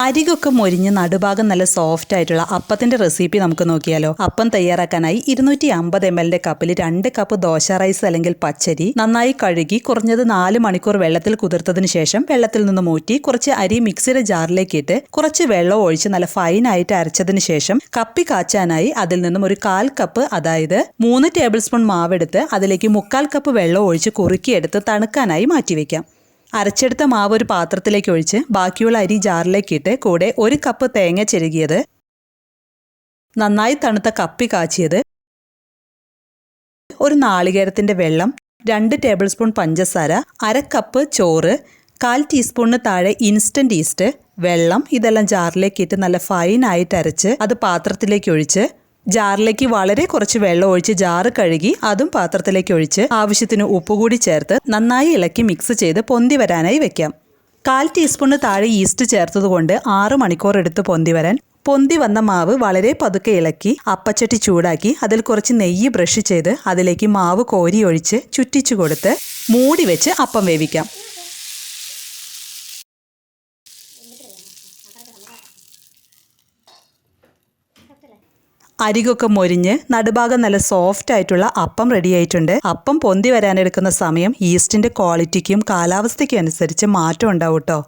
അരികൊക്കെ മൊരിഞ്ഞ് നടുഭാഗം നല്ല സോഫ്റ്റ് ആയിട്ടുള്ള അപ്പത്തിന്റെ റെസിപ്പി നമുക്ക് നോക്കിയാലോ. അപ്പം തയ്യാറാക്കാനായി 250 ml കപ്പിൽ 2 കപ്പ് ദോശ റൈസ് അല്ലെങ്കിൽ പച്ചരി നന്നായി കഴുകി കുറഞ്ഞത് 4 മണിക്കൂർ വെള്ളത്തിൽ കുതിർത്തതിന് ശേഷം വെള്ളത്തിൽ നിന്ന് മൂറ്റി കുറച്ച് അരി മിക്സിയുടെ ജാറിലേക്ക് ഇട്ട് കുറച്ച് വെള്ളം ഒഴിച്ച് നല്ല ഫൈൻ ആയിട്ട് അരച്ചതിന് ശേഷം കപ്പി കാച്ചാനായി അതിൽ നിന്നും ഒരു 1/4 കപ്പ് അതായത് 3 ടേബിൾ സ്പൂൺ മാവെടുത്ത് അതിലേക്ക് 3/4 കപ്പ് വെള്ളം ഒഴിച്ച് കുറുക്കിയെടുത്ത് തണുക്കാനായി മാറ്റിവെക്കാം. അരച്ചെടുത്ത മാവ് ഒരു പാത്രത്തിലേക്ക് ഒഴിച്ച് ബാക്കിയുള്ള അരി ജാറിലേക്ക് ഇട്ട് കൂടെ 1 കപ്പ് തേങ്ങ ചിരകിയത്, നന്നായി തണുത്ത കപ്പി കാച്ചിയത്, ഒരു നാളികേരത്തിന്റെ വെള്ളം, 2 ടേബിൾ സ്പൂൺ പഞ്ചസാര, 1/2 കപ്പ് ചോറ്, 1/4 ടീസ്പൂണിന് താഴെ ഇൻസ്റ്റന്റ് ഈസ്റ്റ്, വെള്ളം ഇതെല്ലാം ജാറിലേക്ക് ഇട്ട് നല്ല ഫൈൻ ആയിട്ട് അരച്ച് അത് പാത്രത്തിലേക്ക് ഒഴിച്ച് ജാറിലേക്ക് വളരെ കുറച്ച് വെള്ളം ഒഴിച്ച് ജാറ് കഴുകി അതും പാത്രത്തിലേക്ക് ഒഴിച്ച് ആവശ്യത്തിന് ഉപ്പ് കൂടി ചേർത്ത് നന്നായി ഇളക്കി മിക്സ് ചെയ്ത് പൊന്തി വരാനായി വെക്കാം. 1/4 ടീസ്പൂണിന് താഴെ ഈസ്റ്റ് ചേർത്തതുകൊണ്ട് 6 മണിക്കൂർ എടുത്ത് പൊന്തി വരാൻ. പൊന്തി വന്ന മാവ് വളരെ പതുക്കെ ഇളക്കി അപ്പച്ചട്ടി ചൂടാക്കി അതിൽ കുറച്ച് നെയ്യ് ബ്രഷ് ചെയ്ത് അതിലേക്ക് മാവ് കോരി ഒഴിച്ച് ചുറ്റിച്ചു കൊടുത്ത് മൂടി വെച്ച് അപ്പം വേവിക്കാം. അരികൊക്കെ മൊരിഞ്ഞ് നടുഭാഗം നല്ല സോഫ്റ്റ് ആയിട്ടുള്ള അപ്പം റെഡി ആയിട്ടുണ്ട്. അപ്പം പൊന്തി വരാനെടുക്കുന്ന സമയം ഈസ്റ്റിന്റെ ക്വാളിറ്റിക്കും കാലാവസ്ഥയ്ക്കും അനുസരിച്ച് മാറ്റം ഉണ്ടാവും കേട്ടോ.